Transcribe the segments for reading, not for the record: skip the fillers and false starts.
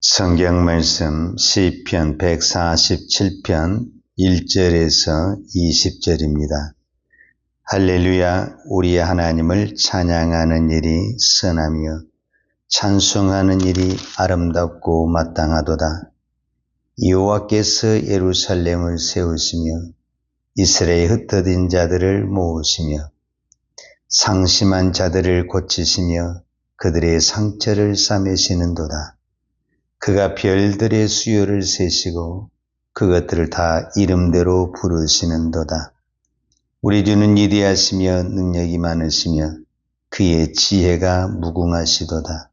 성경 말씀 시편 147편 1절에서 20절입니다. 할렐루야. 우리 하나님을 찬양하는 일이 선하며 찬송하는 일이 아름답고 마땅하도다. 여호와께서 예루살렘을 세우시며 이스라엘의 흩어진 자들을 모으시며 상심한 자들을 고치시며 그들의 상처를 싸매시는도다. 그가 별들의 수요를 세시고 그것들을 다 이름대로 부르시는도다. 우리 주는 위대하시며 능력이 많으시며 그의 지혜가 무궁하시도다.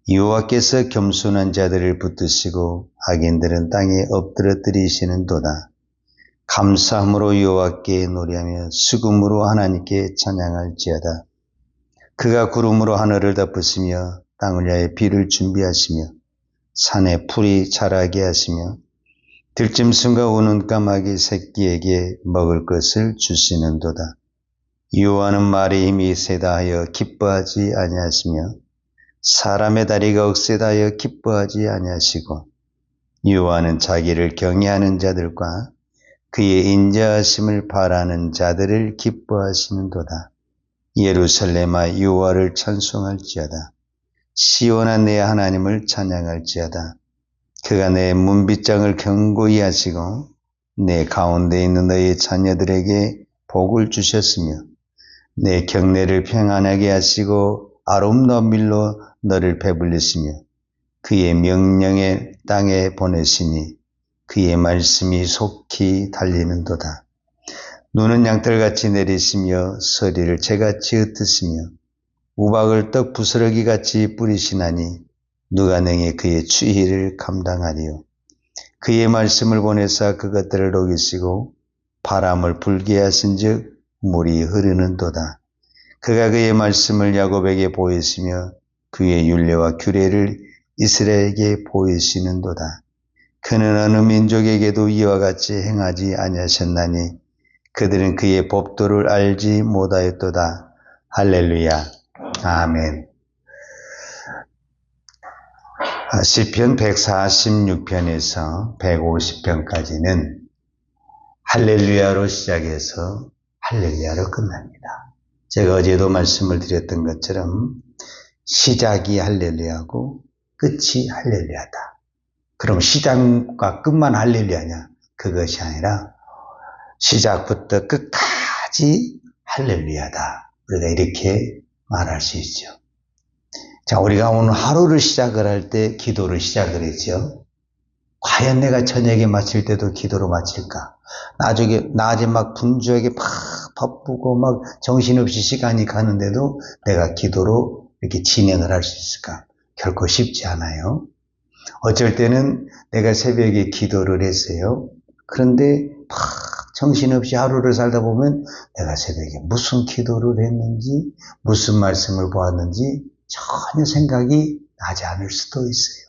여호와께서 겸손한 자들을 붙드시고 악인들은 땅에 엎드러뜨리시는도다. 감사함으로 여호와께 노래하며 수금으로 하나님께 찬양할지어다. 그가 구름으로 하늘을 덮으시며 땅을 위하여 비를 준비하시며 산에 풀이 자라게 하시며 들짐승과 우는 까마귀 새끼에게 먹을 것을 주시는도다. 여호와는 말의 힘이 세다 하여 기뻐하지 아니하시며 사람의 다리가 억세다 하여 기뻐하지 아니하시고 여호와는 자기를 경외하는 자들과 그의 인자하심을 바라는 자들을 기뻐하시는도다. 예루살렘아 여호와를 찬송할지어다. 시온아 내 하나님을 찬양할지어다. 그가 내 문빗장을 견고히 하시고 내 가운데 있는 너희 자녀들에게 복을 주셨으며 내 경내를 평안하게 하시고 아름다운 밀로 너를 배불리시며 그의 명령에 땅에 보내시니 그의 말씀이 속히 달리는도다. 눈은 양털같이 내리시며 서리를 재같이 흩으시며 우박을 떡 부스러기같이 뿌리시나니 누가 능히 그의 추위를 감당하리요. 그의 말씀을 보내사 그것들을 녹이시고 바람을 불게 하신즉 물이 흐르는도다. 그가 그의 말씀을 야곱에게 보이시며 그의 율례와 규례를 이스라엘에게 보이시는도다. 그는 어느 민족에게도 이와 같이 행하지 아니하셨나니 그들은 그의 법도를 알지 못하였도다. 할렐루야. 아멘. 시편 146편에서 150편까지는 할렐루야로 시작해서 할렐루야로 끝납니다. 제가 어제도 말씀을 드렸던 것처럼 시작이 할렐루야고 끝이 할렐루야다. 그럼 시작과 끝만 할렐루야냐? 그것이 아니라 시작부터 끝까지 할렐루야다. 우리가 이렇게 말할 수 있죠. 자, 우리가 오늘 하루를 시작을 할 때 기도를 시작을 했죠. 과연 내가 저녁에 마칠 때도 기도로 마칠까? 낮에 막 분주하게 막 바쁘고 막 정신없이 시간이 가는데도 내가 기도로 이렇게 진행을 할 수 있을까? 결코 쉽지 않아요. 어쩔 때는 내가 새벽에 기도를 했어요. 그런데 막 정신없이 하루를 살다 보면 내가 새벽에 무슨 기도를 했는지 무슨 말씀을 보았는지 전혀 생각이 나지 않을 수도 있어요.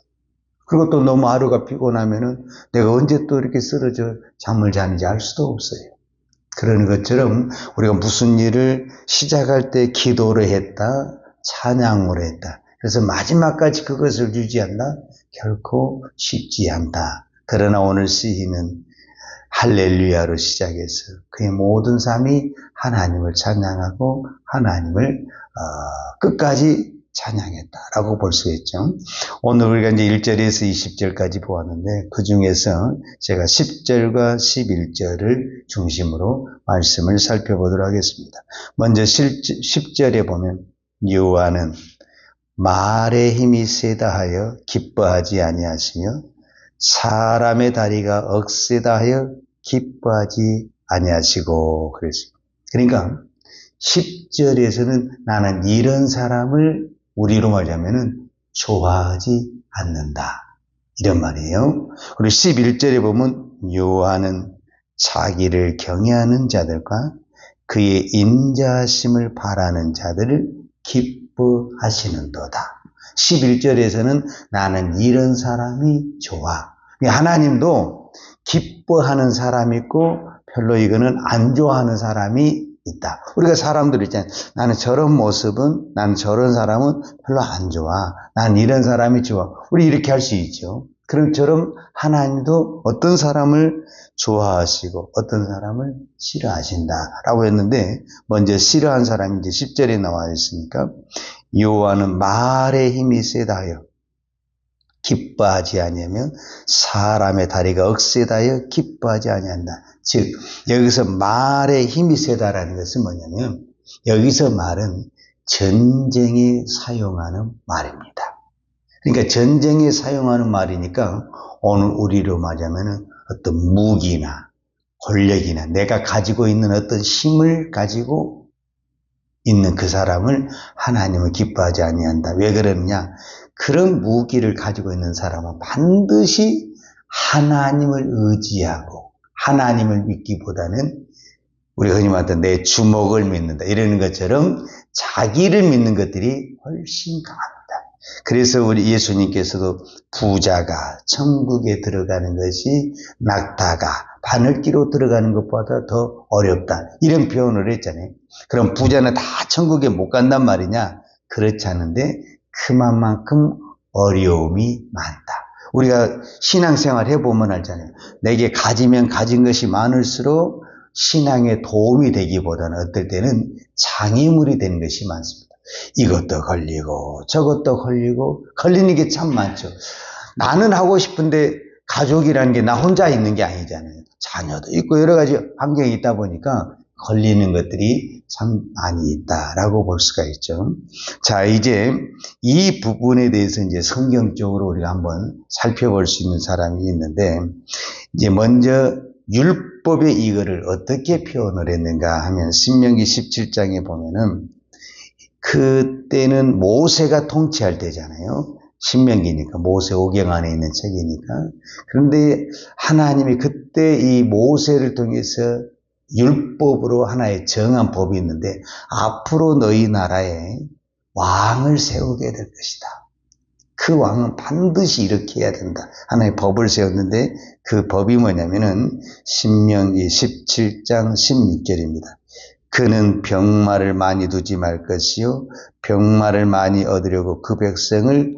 그리고 또 너무 하루가 피곤하면은 내가 언제 또 이렇게 쓰러져 잠을 자는지 알 수도 없어요. 그러는 것처럼 우리가 무슨 일을 시작할 때 기도를 했다, 찬양을 했다. 그래서 마지막까지 그것을 유지한다? 결코 쉽지 않다. 그러나 오늘 시인은 할렐루야로 시작해서 그의 모든 삶이 하나님을 찬양하고 하나님을 끝까지 찬양했다라고 볼 수 있죠. 오늘 우리가 이제 1절에서 20절까지 보았는데 그 중에서 제가 10절과 11절을 중심으로 말씀을 살펴보도록 하겠습니다. 먼저 10절에 보면 여호와는 말의 힘이 세다 하여 기뻐하지 아니하시며 사람의 다리가 억세다 하여 기뻐하지 아니하시고 그랬습니다. 그러니까 10절에서는 나는 이런 사람을 우리로 말하면은 좋아하지 않는다. 이런 말이에요. 그리고 11절에 보면 여호와는 자기를 경외하는 자들과 그의 인자하심을 바라는 자들을 기뻐하시는도다. 11절에서는 나는 이런 사람이 좋아. 하나님도 기뻐하는 사람이 있고 별로 이거는 안 좋아하는 사람이 있다. 우리가 사람들 있잖아요. 나는 저런 모습은, 나는 저런 사람은 별로 안 좋아. 난 이런 사람이 좋아. 우리 이렇게 할 수 있죠. 그럼처럼 하나님도 어떤 사람을 좋아하시고 어떤 사람을 싫어하신다라고 했는데, 먼저 싫어한 사람이 이제 10절에 나와 있으니까, 여호와는 말의 힘이 세다 하여 기뻐하지 아니하면 사람의 다리가 억세다여 기뻐하지 아니한다. 즉 여기서 말의 힘이 세다라는 것은 뭐냐면, 여기서 말은 전쟁에 사용하는 말입니다. 그러니까 전쟁에 사용하는 말이니까 오늘 우리로 말하면 어떤 무기나 권력이나 내가 가지고 있는 어떤 힘을 가지고 있는 그 사람을 하나님은 기뻐하지 아니한다. 왜 그러느냐? 그런 무기를 가지고 있는 사람은 반드시 하나님을 의지하고 하나님을 믿기보다는 우리 흔히 말하는 내 주먹을 믿는다 이러는 것처럼 자기를 믿는 것들이 훨씬 강합니다. 그래서 우리 예수님께서도 부자가 천국에 들어가는 것이 낙타가 바늘기로 들어가는 것보다 더 어렵다 이런 표현을 했잖아요. 그럼 부자는 다 천국에 못 간단 말이냐? 그렇지 않은데 그만큼 어려움이 많다. 우리가 신앙생활 해보면 알잖아요. 내게 가지면 가진 것이 많을수록 신앙에 도움이 되기보다는 어떨 때는 장애물이 되는 것이 많습니다. 이것도 걸리고 저것도 걸리고 걸리는 게 참 많죠. 나는 하고 싶은데 가족이라는 게 나 혼자 있는 게 아니잖아요. 자녀도 있고 여러 가지 환경이 있다 보니까 걸리는 것들이 참 많이 있다라고 볼 수가 있죠. 자, 이제 이 부분에 대해서 이제 성경적으로 우리가 한번 살펴볼 수 있는 사람이 있는데, 이제 먼저 율법의 이거를 어떻게 표현을 했는가 하면 신명기 17장에 보면은 그때는 모세가 통치할 때잖아요. 신명기니까 모세 오경 안에 있는 책이니까. 그런데 하나님이 그때 이 모세를 통해서 율법으로 하나의 정한 법이 있는데, 앞으로 너희 나라에 왕을 세우게 될 것이다. 그 왕은 반드시 이렇게 해야 된다. 하나의 법을 세웠는데 그 법이 뭐냐면은 신명기 17장 16절입니다. 그는 병마를 많이 두지 말 것이요 병마를 많이 얻으려고 그 백성을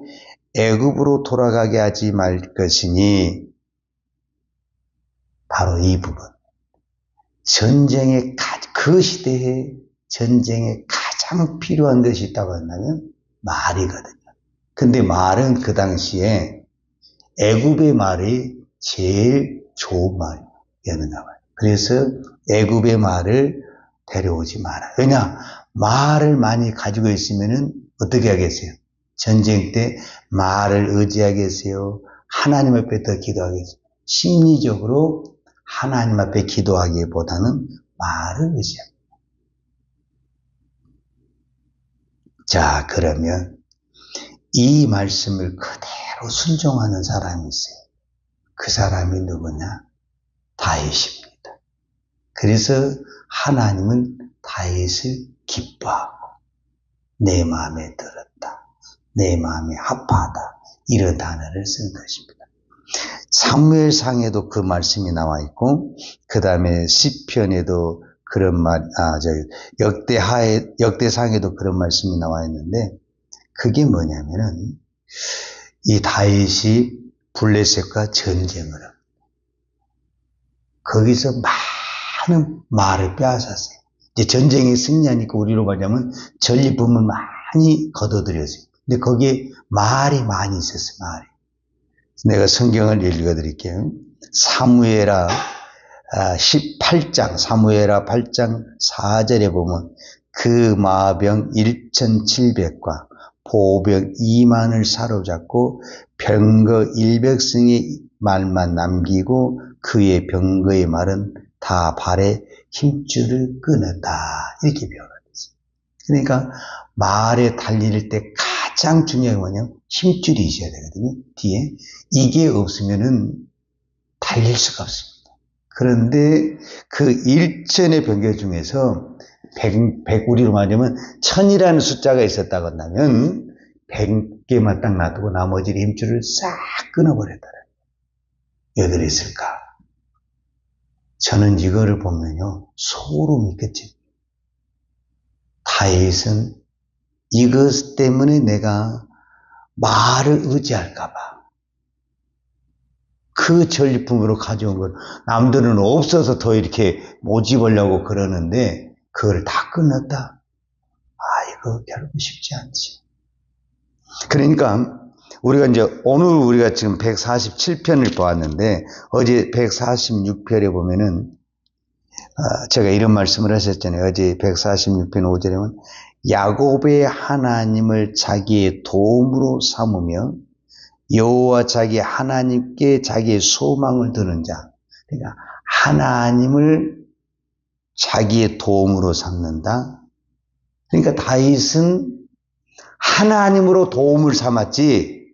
애굽으로 돌아가게 하지 말 것이니, 바로 이 부분. 그 시대에 전쟁에 가장 필요한 것이 있다고 한다면 말이거든요. 근데 말은 그 당시에 애굽의 말이 제일 좋은 말이었는가 봐요. 그래서 애굽의 말을 데려오지 마라. 왜냐? 말을 많이 가지고 있으면은 어떻게 하겠어요? 전쟁 때 말을 의지하겠어요? 하나님 앞에 더 기도하겠어요? 심리적으로 하나님 앞에 기도하기보다는 말을 의지합니다. 자, 그러면 이 말씀을 그대로 순종하는 사람이 있어요. 그 사람이 누구냐? 다윗입니다. 그래서 하나님은 다윗을 기뻐하고 내 마음에 들었다, 내 마음에 합하다 이런 단어를 쓴 것입니다. 사무엘상에도 그 말씀이 나와 있고, 그 다음에 시편에도 그런 역대상에도 그런 말씀이 나와 있는데, 그게 뭐냐면은 이 다윗이 블레셋과 전쟁을 합니다. 거기서 많은 말을 빼앗았어요. 이제 전쟁에 승리하니까 우리로 말하면 전리품을 많이 거둬들였어요. 근데 거기에 말이 많이 있었어요. 말이. 내가 성경을 읽어드릴게요. 사무엘하 8장 4절에 보면 그 마병 1,700과 보병 2만을 사로잡고 병거 100승의 말만 남기고 그의 병거의 말은 다 발에 힘줄을 끊었다. 이렇게 표현했어요. 그러니까 말에 달릴 때 가장 중요한 건 뭐냐면 힘줄이 있어야 되거든요. 뒤에. 이게 없으면은 달릴 수가 없습니다. 그런데 그 1천의 병거 중에서 100 우리로 말하면 1000이라는 숫자가 있었다고 한다면 100개만 딱 놔두고 나머지 힘줄을 싹 끊어버렸다는. 왜 그랬을까? 저는 이거를 보면요 소름이 끼쳐요. 다윗은 이것 때문에 내가 말을 의지할까봐 그 전리품으로 가져온 걸 남들은 없어서 더 이렇게 모집하려고 그러는데 그걸 다 끊었다. 이거 결국 쉽지 않지. 그러니까 우리가 이제 오늘 우리가 지금 147편을 보았는데 어제 146편에 보면은 제가 이런 말씀을 하셨잖아요. 어제 146편 5절에 보면 야곱의 하나님을 자기의 도움으로 삼으며 여호와 자기 하나님께 자기의 소망을 두는 자. 그러니까 하나님을 자기의 도움으로 삼는다. 그러니까 다윗은 하나님으로 도움을 삼았지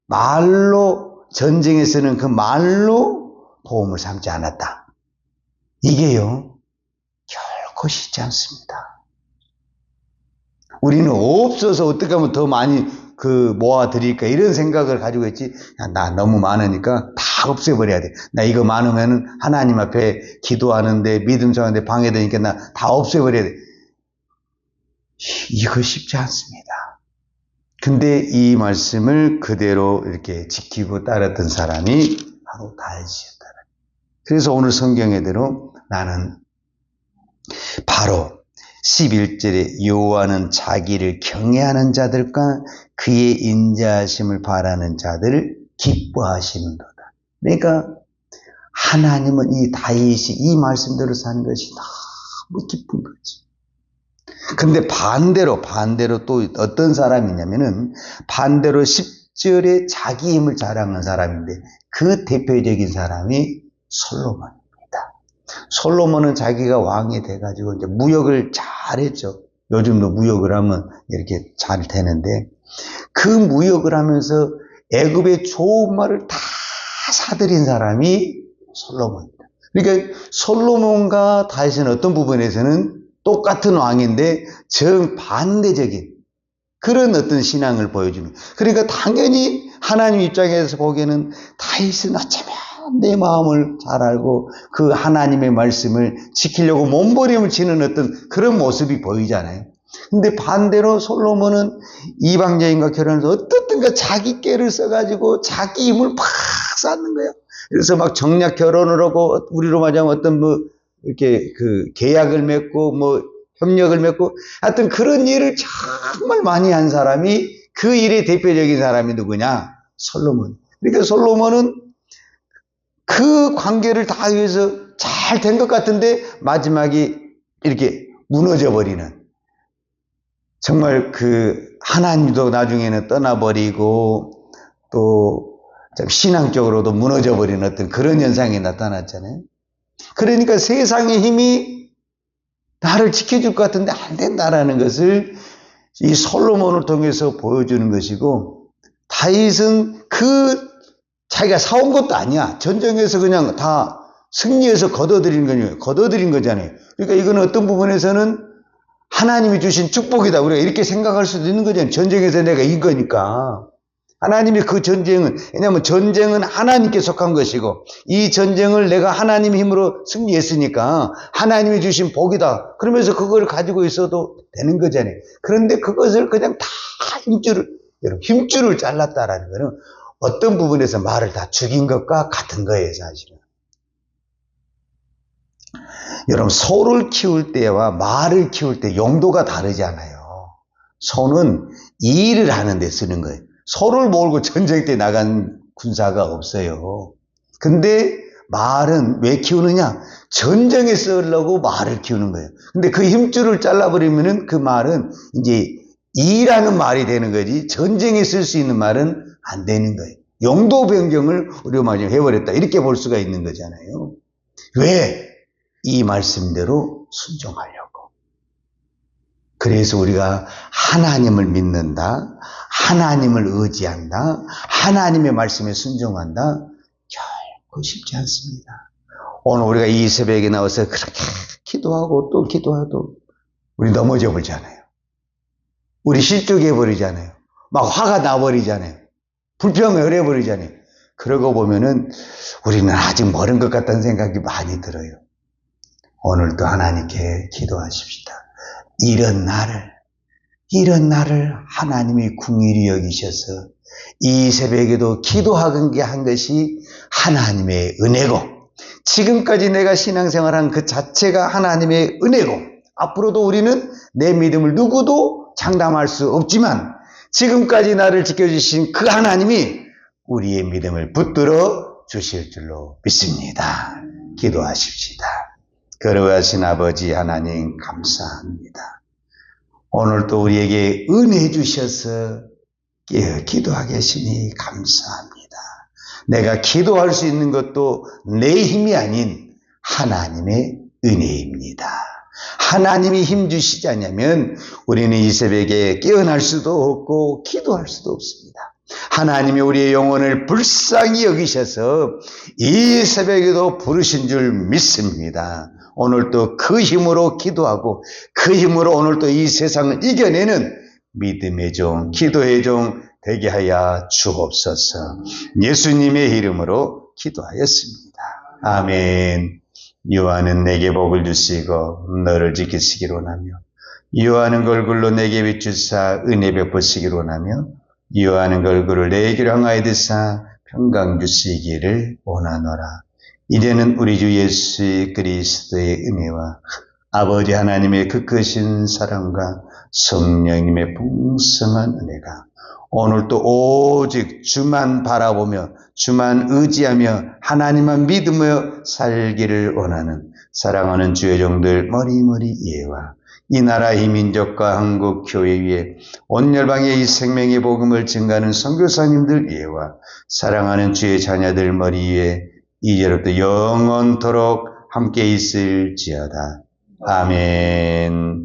말로 전쟁에서는 그 말로 도움을 삼지 않았다. 이게요 결코 쉽지 않습니다. 우리는 없어서 어떻게 하면 더 많이 모아드릴까 이런 생각을 가지고 있지. 나 너무 많으니까 다 없애버려야 돼. 나 이거 많으면 하나님 앞에 기도하는데 믿음 생활하는데 방해되니까 나 다 없애버려야 돼. 이거 쉽지 않습니다. 근데 이 말씀을 그대로 이렇게 지키고 따랐던 사람이 바로 다윗이었다. 그래서 오늘 성경에대로 나는 바로 11절에 여호와는 자기를 경외하는 자들과 그의 인자하심을 바라는 자들을 기뻐하시는도다. 그러니까 하나님은 이 다윗이 이 말씀대로 사는 것이 너무 기쁜 거지. 근데 반대로 또 어떤 사람이냐면은 반대로 10절에 자기 힘을 자랑하는 사람인데 그 대표적인 사람이 솔로몬입니다. 솔로몬은 자기가 왕이 돼가지고 이제 무역을 잘했죠. 요즘도 무역을 하면 이렇게 잘 되는데 그 무역을 하면서 애굽의 좋은 말을 다 사들인 사람이 솔로몬입니다. 그러니까 솔로몬과 다윗은 어떤 부분에서는 똑같은 왕인데 정반대적인 그런 어떤 신앙을 보여주는. 그러니까 당연히 하나님 입장에서 보기에는 다윗은 어쩌면 내 마음을 잘 알고 그 하나님의 말씀을 지키려고 몸부림을 치는 어떤 그런 모습이 보이잖아요. 근데 반대로 솔로몬은 이방여인과 결혼해서 어떻든가 자기 깨를 써가지고 자기 힘을 팍 쌓는 거예요. 그래서 막 정략 결혼을 하고 우리로 말하자면 어떤 이렇게 계약을 맺고 협력을 맺고 하여튼 그런 일을 정말 많이 한 사람이 그 일의 대표적인 사람이 누구냐? 솔로몬. 그러니까 솔로몬은 그 관계를 다 위해서 잘 된 것 같은데 마지막에 이렇게 무너져 버리는 정말 하나님도 나중에는 떠나버리고 또 신앙적으로도 무너져 버리는 어떤 그런 현상이 나타났잖아요. 그러니까 세상의 힘이 나를 지켜줄 것 같은데 안 된다라는 것을 이 솔로몬을 통해서 보여주는 것이고 다윗은 자기가 사온 것도 아니야. 전쟁에서 그냥 다 승리해서 거둬들인 거잖아요. 그러니까 이건 어떤 부분에서는 하나님이 주신 축복이다. 우리가 이렇게 생각할 수도 있는 거잖아요. 전쟁에서 내가 이긴 거니까. 하나님의 그 전쟁은, 왜냐하면 전쟁은 하나님께 속한 것이고 이 전쟁을 내가 하나님의 힘으로 승리했으니까 하나님이 주신 복이다. 그러면서 그걸 가지고 있어도 되는 거잖아요. 그런데 그것을 그냥 다 힘줄을 잘랐다라는 거는 어떤 부분에서 말을 다 죽인 것과 같은 거예요, 사실은. 여러분, 소를 키울 때와 말을 키울 때 용도가 다르잖아요. 소는 일을 하는 데 쓰는 거예요. 소를 몰고 전쟁 때 나간 군사가 없어요. 근데 말은 왜 키우느냐? 전쟁에 쓰려고 말을 키우는 거예요. 근데 그 힘줄을 잘라버리면은 그 말은 이제 일하는 말이 되는 거지 전쟁에 쓸 수 있는 말은 안 되는 거예요. 용도 변경을 우리가 마지막에 해버렸다. 이렇게 볼 수가 있는 거잖아요. 왜? 이 말씀대로 순종하려고. 그래서 우리가 하나님을 믿는다. 하나님을 의지한다. 하나님의 말씀에 순종한다. 결코 쉽지 않습니다. 오늘 우리가 이 새벽에 나와서 그렇게 기도하고 또 기도하도 우리 넘어져 버리잖아요. 우리 실족해 버리잖아요. 막 화가 나버리잖아요. 불평을 해버리잖아요. 그러고 보면은 우리는 아직 멀은 것 같다는 생각이 많이 들어요. 오늘도 하나님께 기도하십시다. 이런 나를 하나님이 긍휼히 여기셔서 이 새벽에도 기도하게 한 것이 하나님의 은혜고, 지금까지 내가 신앙생활한 그 자체가 하나님의 은혜고, 앞으로도 우리는 내 믿음을 누구도 장담할 수 없지만 지금까지 나를 지켜주신 그 하나님이 우리의 믿음을 붙들어 주실 줄로 믿습니다. 기도하십시다. 거룩하신 아버지 하나님 감사합니다. 오늘 또 우리에게 은혜 주셔서 기도하게 하시니 감사합니다. 내가 기도할 수 있는 것도 내 힘이 아닌 하나님의 은혜입니다. 하나님이 힘 주시지 않으면 우리는 이 새벽에 깨어날 수도 없고 기도할 수도 없습니다. 하나님이 우리의 영혼을 불쌍히 여기셔서 이 새벽에도 부르신 줄 믿습니다. 오늘도 그 힘으로 기도하고 그 힘으로 오늘도 이 세상을 이겨내는 믿음의 종, 기도의 종 되게 하여 주옵소서. 예수님의 이름으로 기도하였습니다. 아멘. 여호와는 내게 복을 주시고 너를 지키시기를 원하며 여호와는 얼굴로 내게 비추사 은혜 베푸시기를 원하며 여호와는 얼굴을 내게로 향하여 드사 평강 주시기를 원하노라. 이제는 우리 주 예수 그리스도의 은혜와 아버지 하나님의 그 크신 사랑과 성령님의 풍성한 은혜가 오늘도 오직 주만 바라보며 주만 의지하며 하나님만 믿으며 살기를 원하는 사랑하는 주의 종들 머리머리 예와 이 나라 이 민족과 한국 교회 위에 온 열방의 이 생명의 복음을 증가하는 선교사님들 예와 사랑하는 주의 자녀들 머리 위에 이제로부터 영원토록 함께 있을지어다. 아멘.